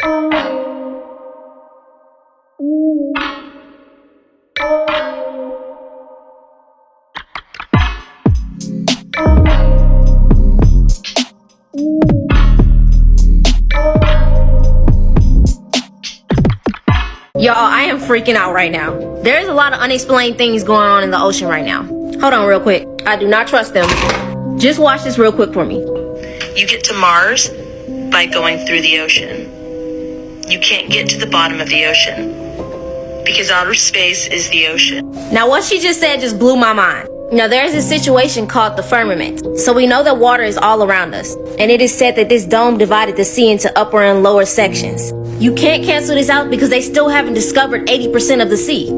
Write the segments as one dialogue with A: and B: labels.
A: Y'all, I am freaking out right now. There's a lot of unexplained things going on in the ocean right now. Hold on real quick. I do not trust them. Just watch this real quick for me.
B: You get to Mars by going through the ocean. You can't get to the bottom of the ocean because outer space is the ocean.
A: Now what she just said just blew my mind. Now there's a situation called the firmament. So we know that water is all around us. And it is said that this dome divided the sea into upper and lower sections. You can't cancel this out because they still haven't discovered 80% of the sea.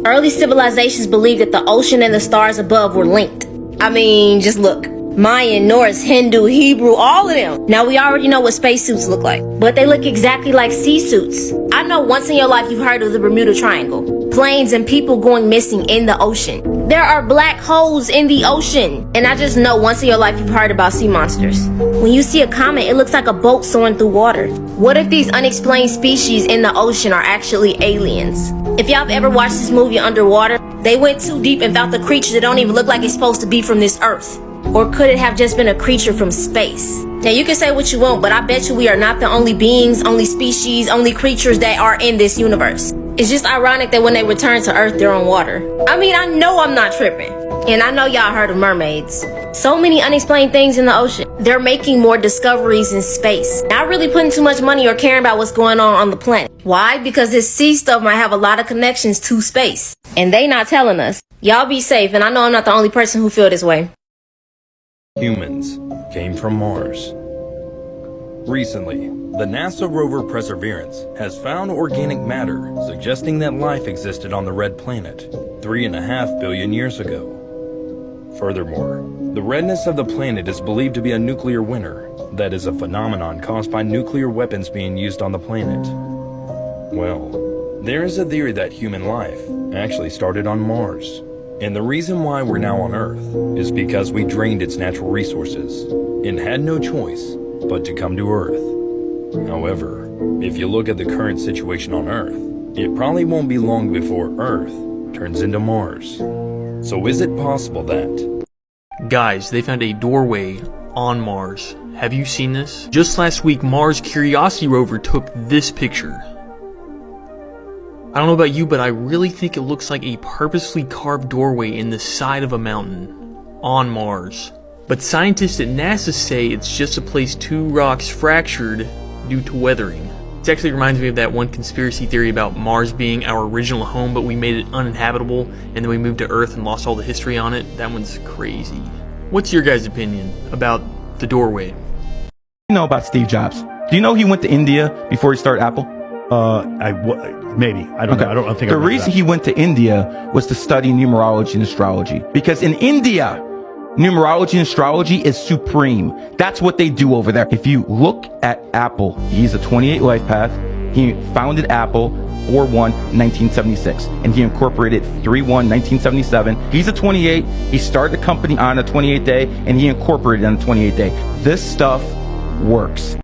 A: Early civilizations believed that the ocean and the stars above were linked. I mean, just look. Mayan, Norse, Hindu, Hebrew, all of them. Now we already know what spacesuits look like, but they look exactly like sea suits. I know once in your life you've heard of the Bermuda Triangle. Planes and people going missing in the ocean. There are black holes in the ocean. And I just know once in your life you've heard about sea monsters. When you see a comet, it looks like a boat soaring through water. What if these unexplained species in the ocean are actually aliens? If y'all have ever watched this movie Underwater, they went too deep and found the creature that don't even look like it's supposed to be from this earth. Or could it have just been a creature from space? Now you can say what you want, but I bet you we are not the only beings, only species, only creatures that are in this universe. It's just ironic that when they return to Earth, they're on water. I mean, I know I'm not tripping. And I know y'all heard of mermaids. So many unexplained things in the ocean. They're making more discoveries in space. Not really putting too much money or caring about what's going on the planet. Why? Because this sea stuff might have a lot of connections to space. And they not telling us. Y'all be safe, and I know I'm not the only person who feel this way.
C: Humans came from Mars. Recently, the NASA rover Perseverance has found organic matter suggesting that life existed on the red planet 3.5 billion years ago. Furthermore, the redness of the planet is believed to be a nuclear winter, that is a phenomenon caused by nuclear weapons being used on the planet. Well, there is a theory that human life actually started on Mars. And the reason why we're now on Earth is because we drained its natural resources and had no choice but to come to Earth. However, if you look at the current situation on Earth, it probably won't be long before Earth turns into Mars. So is it possible that...
D: Guys, they found a doorway on Mars. Have you seen this? Just last week, Mars Curiosity rover took this picture. I don't know about you, but I really think it looks like a purposefully carved doorway in the side of a mountain on Mars. But scientists at NASA say it's just a place two rocks fractured due to weathering. It actually reminds me of that one conspiracy theory about Mars being our original home, but we made it uninhabitable, and then we moved to Earth and lost all the history on it. That one's crazy. What's your guys' opinion about the doorway?
E: You know about Steve Jobs? Do you know he went to India before he started Apple?
F: Maybe. I don't know. I don't think
E: the reason he went to India was to study numerology and astrology. Because in India, numerology and astrology is supreme. That's what they do over there. If you look at Apple, he's a 28 life path. He founded Apple 4/1, 1976. And he incorporated 3/1, 1977. He's a 28. He started the company on a 28th day, and he incorporated on the 28th day. This stuff works.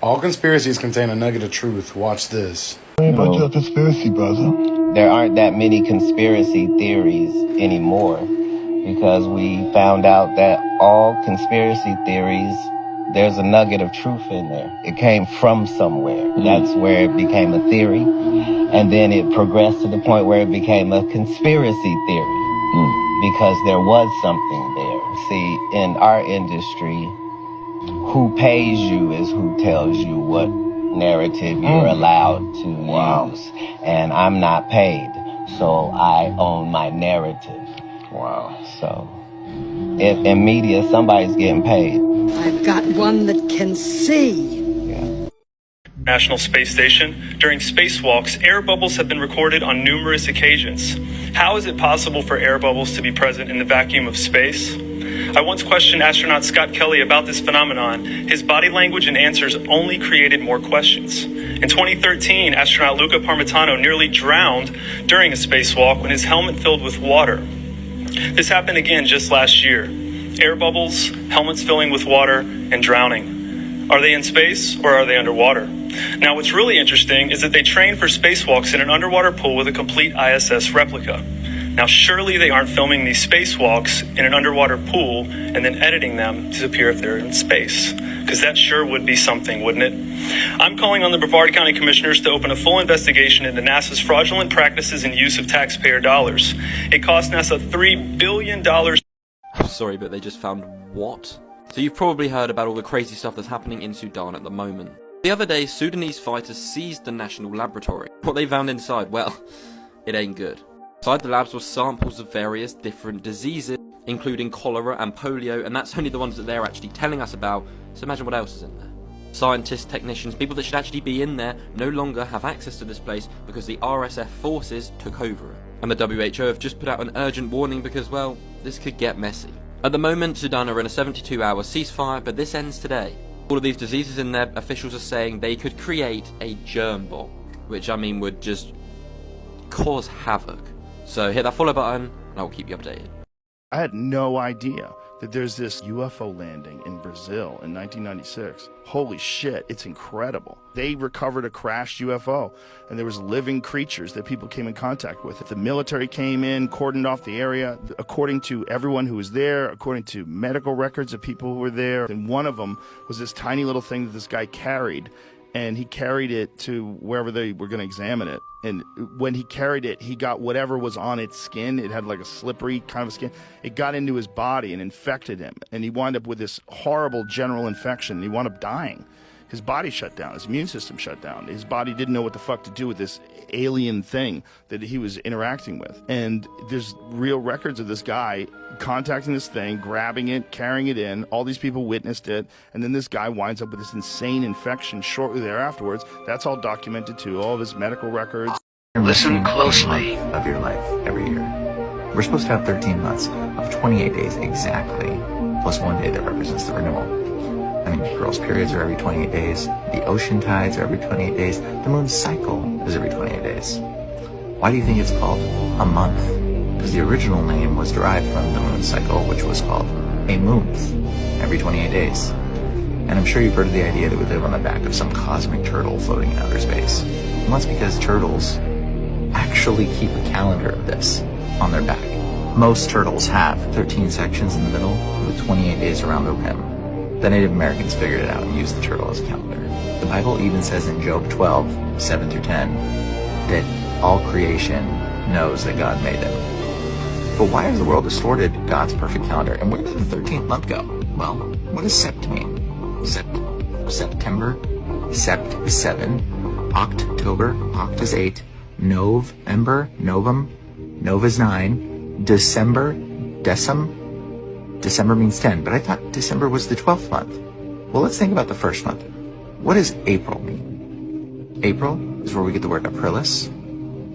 G: All conspiracies contain a nugget of truth. Watch this.
H: About your conspiracy, brother.
I: There aren't that many conspiracy theories anymore because we found out that all conspiracy theories, there's a nugget of truth in there. It came from somewhere. That's where it became a theory. And then it progressed to the point where it became a conspiracy theory because there was something there. See, in our industry, who pays you is who tells you what narrative you're allowed to use. And I'm not paid, so I own my narrative. Wow. So, if in media, somebody's getting paid.
J: I've got one that can see.
K: National Space Station. During spacewalks, air bubbles have been recorded on numerous occasions. How is it possible for air bubbles to be present in the vacuum of space? I once questioned astronaut Scott Kelly about this phenomenon. His body language and answers only created more questions. In 2013, astronaut Luca Parmitano nearly drowned during a spacewalk when his helmet filled with water. This happened again just last year. Air bubbles, helmets filling with water, and drowning. Are they in space or are they underwater? Now, what's really interesting is that they trained for spacewalks in an underwater pool with a complete ISS replica. Now, surely they aren't filming these spacewalks in an underwater pool and then editing them to appear if they're in space, because that sure would be something, wouldn't it? I'm calling on the Brevard County Commissioners to open a full investigation into NASA's fraudulent practices and use of taxpayer dollars. It cost NASA $3 billion.
L: Sorry, but they just found what? So you've probably heard about all the crazy stuff that's happening in Sudan at the moment. The other day, Sudanese fighters seized the national laboratory. What they found inside, well, it ain't good. Inside the labs were samples of various different diseases, including cholera and polio, and that's only the ones that they're actually telling us about, so imagine what else is in there. Scientists, technicians, people that should actually be in there no longer have access to this place because the RSF forces took over it. And the WHO have just put out an urgent warning because, well, this could get messy. At the moment, Sudan are in a 72-hour ceasefire, but this ends today. All of these diseases in there, officials are saying they could create a germ bomb, which I mean would just cause havoc. So hit that follow button, and I will keep you updated.
F: I had no idea that there's this UFO landing in Brazil in 1996. Holy shit, it's incredible. They recovered a crashed UFO, and there was living creatures that people came in contact with. The military came in, cordoned off the area, according to everyone who was there, according to medical records of people who were there. And one of them was this tiny little thing that this guy carried, and he carried it to wherever they were going to examine it. And when he carried it, he got whatever was on its skin. It had like a slippery kind of skin. It got into his body and infected him. And he wound up with this horrible general infection. And he wound up dying. His body shut down. His immune system shut down. His body didn't know what the fuck to do with this alien thing that he was interacting with. And there's real records of this guy contacting this thing, grabbing it, carrying it in. All these people witnessed it. And then this guy winds up with this insane infection shortly thereafterwards. That's all documented too, all of his medical records.
M: Listen closely. Of your life every year. We're supposed to have 13 months of 28 days exactly, plus 1 day that represents the renewal. I mean, girls' periods are every 28 days, the ocean tides are every 28 days, the moon's cycle is every 28 days. Why do you think it's called a month? Because the original name was derived from the moon's cycle, which was called a moonth, every 28 days. And I'm sure you've heard of the idea that we live on the back of some cosmic turtle floating in outer space. And that's because turtles actually keep a calendar of this on their back. Most turtles have 13 sections in the middle with 28 days around the rim. The Native Americans figured it out and used the turtle as a calendar. The Bible even says in Job 12, 7 through 10, that all creation knows that God made them. But why has the world distorted God's perfect calendar? And where did the 13th month go? Well, what does sept mean? September? Sept is 7. October? Oct is 8. November? Novum? Nov is 9. December? Decem? December means 10, but I thought December was the 12th month. Well, let's think about the first month. What does April mean? April is where we get the word aprilis,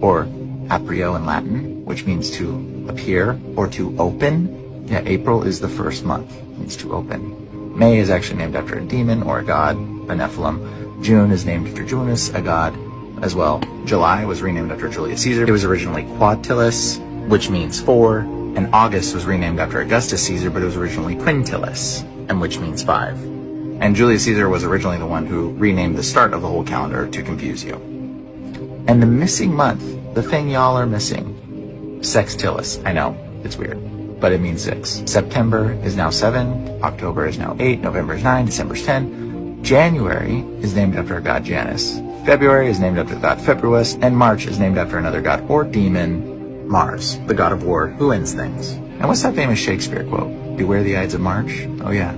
M: or aprio in Latin, which means to appear or to open. Yeah, April is the first month, it means to open. May is actually named after a demon or a god, a Nephilim. June is named after Janus, a god, as well. July was renamed after Julius Caesar. It was originally Quintilis, which means 4. And August was renamed after Augustus Caesar, but it was originally Quintilis, and which means 5. And Julius Caesar was originally the one who renamed the start of the whole calendar to confuse you. And the missing month, the thing y'all are missing, Sextilis. I know, it's weird, but it means 6. September is now 7, October is now 8, November is 9, December is 10. January is named after a god Janus. February is named after the god Februus, and March is named after another god or demon, Mars, the god of war, who ends things. And what's that famous Shakespeare quote? Beware the Ides of March? Oh yeah,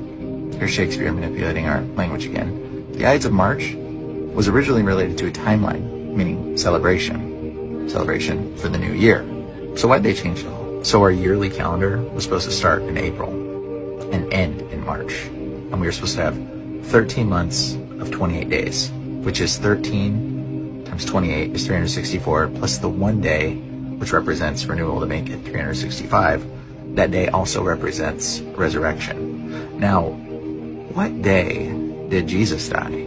M: here's Shakespeare manipulating our language again. The Ides of March was originally related to a timeline, meaning celebration. Celebration for the new year. So why'd they change it all? So our yearly calendar was supposed to start in April and end in March. And we were supposed to have 13 months of 28 days, which is 13 times 28 is 364, plus the 1 day which represents renewal to make it 365, that day also represents resurrection. Now, what day did Jesus die?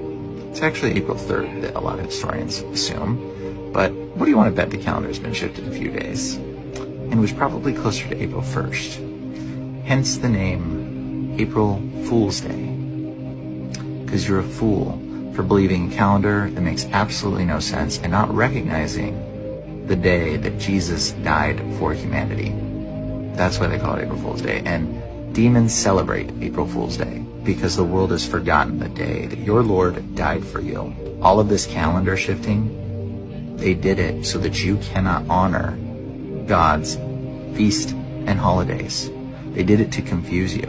M: It's actually April 3rd that a lot of historians assume, but what do you want to bet the calendar's been shifted a few days? And it was probably closer to April 1st. Hence the name April Fool's Day. Because you're a fool for believing a calendar that makes absolutely no sense and not recognizing the day that Jesus died for humanity. That's why they call it April Fool's Day. And demons celebrate April Fool's Day because the world has forgotten the day that your Lord died for you. All of this calendar shifting, they did it so that you cannot honor God's feast and holidays. They did it to confuse you.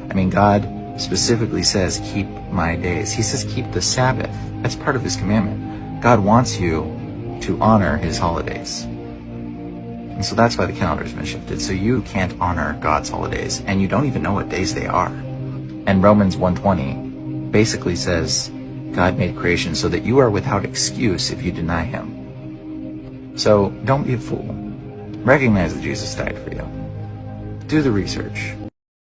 M: I mean, God specifically says, keep my days. He says, keep the Sabbath. That's part of his commandment. God wants you to honor his holidays. And so that's why the calendar's been shifted. So you can't honor God's holidays, and you don't even know what days they are. And Romans 1:20 basically says, God made creation so that you are without excuse if you deny him. So don't be a fool. Recognize that Jesus died for you. Do the research.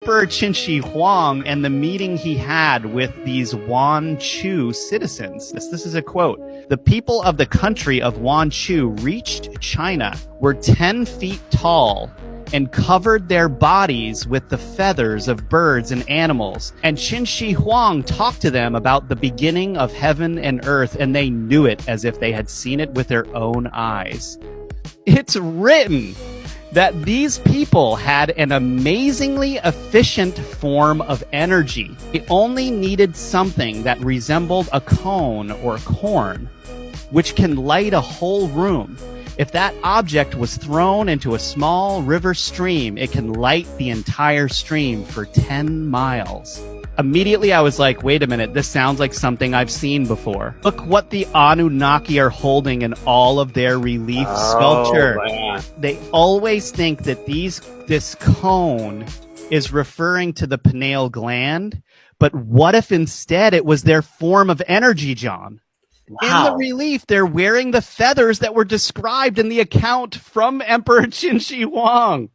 N: Emperor Qin Shi Huang and the meeting he had with these Wanchu citizens. This is a quote. The people of the country of Wanchu reached China, were 10 feet tall, and covered their bodies with the feathers of birds and animals. And Qin Shi Huang talked to them about the beginning of heaven and earth, and they knew it as if they had seen it with their own eyes. It's written that these people had an amazingly efficient form of energy. It only needed something that resembled a cone or corn, which can light a whole room. If that object was thrown into a small river stream, it can light the entire stream for 10 miles. Immediately I was like, wait a minute, this sounds like something I've seen before. Look what the Anunnaki are holding in all of their relief sculpture.
O: Man.
N: They always think that this cone is referring to the pineal gland, but what if instead it was their form of energy, John?
O: Wow.
N: In the relief, they're wearing the feathers that were described in the account from Emperor Qin Shi Huang.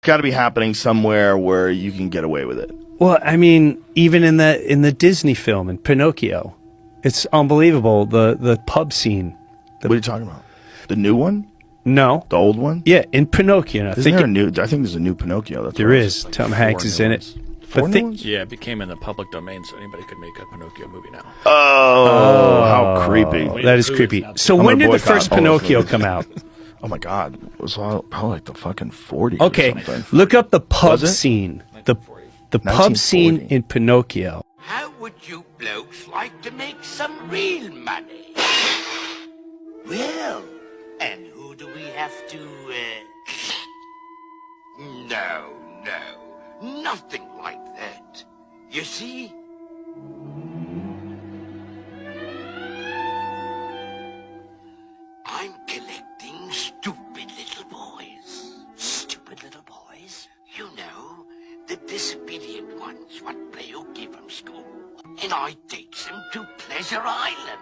F: Got to be happening somewhere where you can get away with it.
O: Well, I mean, even in the Disney film in Pinocchio, it's unbelievable. The pub scene.
F: What are you talking about? The new one?
O: No,
F: the old one.
O: Yeah, in Pinocchio.
F: I think there's a new Pinocchio. That's
O: there is. Like Tom Hanks is in it.
P: Yeah, it became in the public domain, so anybody could make a Pinocchio movie now.
F: Oh, how creepy!
O: That is creepy. So when did the first Pinocchio come out?
F: Oh my God, it was probably like the fucking 40s.
O: Okay, look up the pub scene. The pub scene in Pinocchio.
Q: How would you blokes like to make some real money? Well, and who do we have to, No, nothing like that. You see? I'm collecting stupid little boys. Stupid little boys? You know, the disobedient ones what play hooky from school. And I takes them to Pleasure Island.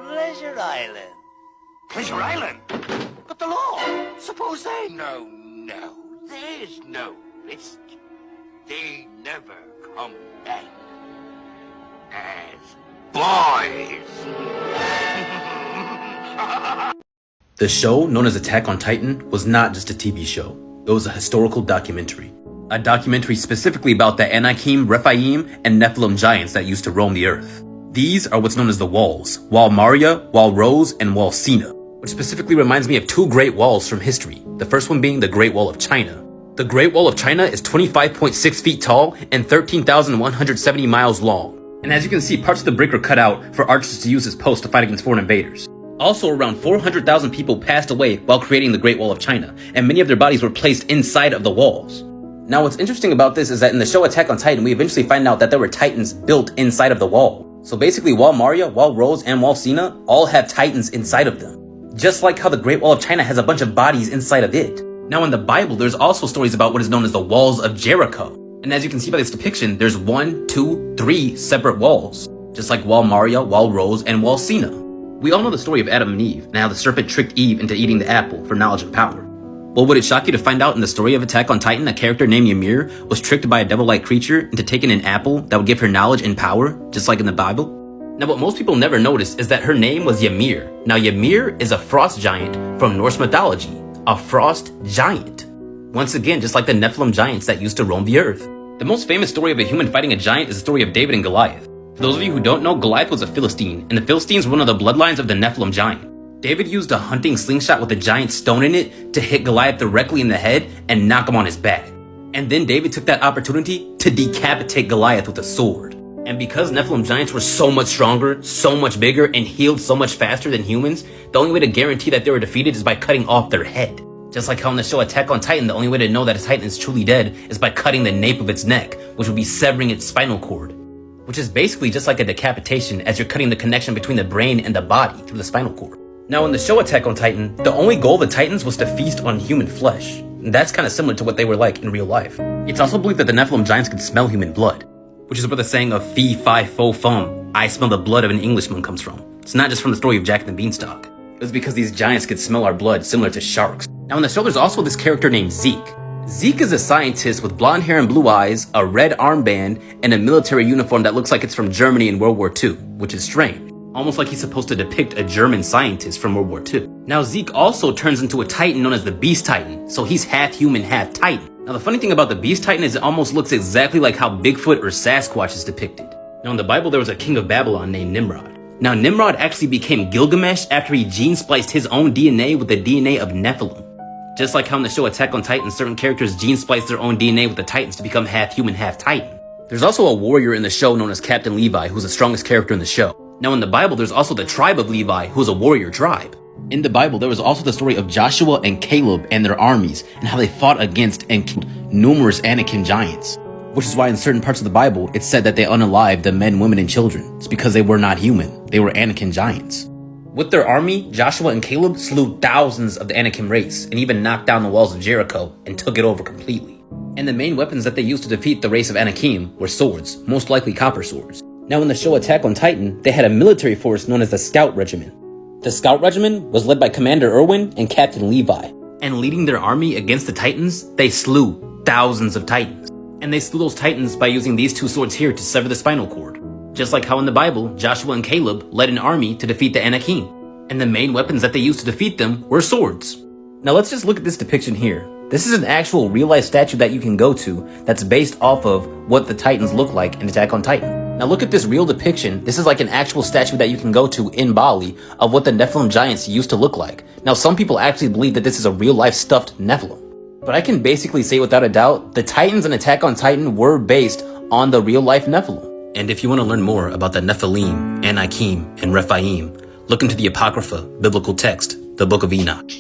Q: Pleasure Island. Pleasure Island? But the law, suppose they... No, there's no risk. They never come back as boys.
R: The show, known as Attack on Titan, was not just a TV show. It was a historical documentary. A documentary specifically about the Anakim, Rephaim, and Nephilim giants that used to roam the earth. These are what's known as the Walls, Wall Maria, Wall Rose, and Wall Sina, which specifically reminds me of two great walls from history, the first one being the Great Wall of China. The Great Wall of China is 25.6 feet tall and 13,170 miles long. And as you can see, parts of the brick were cut out for archers to use as posts to fight against foreign invaders. Also, around 400,000 people passed away while creating the Great Wall of China, and many of their bodies were placed inside of the walls. Now, what's interesting about this is that in the show Attack on Titan, we eventually find out that there were titans built inside of the wall. So basically, Wall Maria, Wall Rose, and Wall Sina all have titans inside of them. Just like how the Great Wall of China has a bunch of bodies inside of it. Now in the Bible, there's also stories about what is known as the Walls of Jericho. And as you can see by this depiction, there's 1, 2, 3 separate walls. Just like Wall Maria, Wall Rose, and Wall Sina. We all know the story of Adam and Eve, and how the serpent tricked Eve into eating the apple for knowledge and power. Well, would it shock you to find out in the story of Attack on Titan, a character named Ymir was tricked by a devil-like creature into taking an apple that would give her knowledge and power, just like in the Bible? Now, what most people never notice is that her name was Ymir. Now, Ymir is a frost giant from Norse mythology. A frost giant. Once again, just like the Nephilim giants that used to roam the earth. The most famous story of a human fighting a giant is the story of David and Goliath. For those of you who don't know, Goliath was a Philistine, and the Philistines were one of the bloodlines of the Nephilim giant. David used a hunting slingshot with a giant stone in it to hit Goliath directly in the head and knock him on his back. And then David took that opportunity to decapitate Goliath with a sword. And because Nephilim giants were so much stronger, so much bigger, and healed so much faster than humans, the only way to guarantee that they were defeated is by cutting off their head. Just like how in the show Attack on Titan, the only way to know that a Titan is truly dead is by cutting the nape of its neck, which would be severing its spinal cord. Which is basically just like a decapitation, as you're cutting the connection between the brain and the body through the spinal cord. Now in the show Attack on Titan, the only goal of the Titans was to feast on human flesh. And that's kind of similar to what they were like in real life. It's also believed that the Nephilim giants could smell human blood, which is where the saying of fee, fi, fo, fum, I smell the blood of an Englishman comes from. It's not just from the story of Jack and the Beanstalk. It's because these giants could smell our blood, similar to sharks. Now in the show there's also this character named Zeke. Zeke is a scientist with blonde hair and blue eyes, a red armband, and a military uniform that looks like it's from Germany in World War II, which is strange. Almost like he's supposed to depict a German scientist from World War II. Now Zeke also turns into a Titan known as the Beast Titan, so he's half human, half Titan. Now the funny thing about the Beast Titan is it almost looks exactly like how Bigfoot or Sasquatch is depicted. Now in the Bible there was a king of Babylon named Nimrod. Now Nimrod actually became Gilgamesh after he gene spliced his own DNA with the DNA of Nephilim. Just like how in the show Attack on Titan, certain characters gene splice their own DNA with the Titans to become half human, half Titan. There's also a warrior in the show known as Captain Levi, who's the strongest character in the show. Now in the Bible, there's also the tribe of Levi, who's a warrior tribe. In the Bible, there was also the story of Joshua and Caleb and their armies, and how they fought against and killed numerous Anakim giants. Which is why in certain parts of the Bible, it's said that they unalived the men, women, and children. It's because they were not human. They were Anakim giants. With their army, Joshua and Caleb slew thousands of the Anakim race, and even knocked down the walls of Jericho and took it over completely. And the main weapons that they used to defeat the race of Anakim were swords, most likely copper swords. Now in the show Attack on Titan, they had a military force known as the Scout Regiment. The Scout Regiment was led by Commander Irwin and Captain Levi. And leading their army against the Titans, they slew thousands of Titans. And they slew those Titans by using these two swords here to sever the spinal cord. Just like how in the Bible, Joshua and Caleb led an army to defeat the Anakim. And the main weapons that they used to defeat them were swords. Now let's just look at this depiction here. This is an actual real-life statue that you can go to that's based off of what the Titans look like in Attack on Titan. Now look at this real depiction. This is like an actual statue that you can go to in Bali of what the Nephilim giants used to look like. Now some people actually believe that this is a real-life stuffed Nephilim. But I can basically say without a doubt, the Titans in Attack on Titan were based on the real-life Nephilim. And if you want to learn more about the Nephilim, Anakim, and Rephaim, look into the Apocrypha biblical text, the Book of Enoch.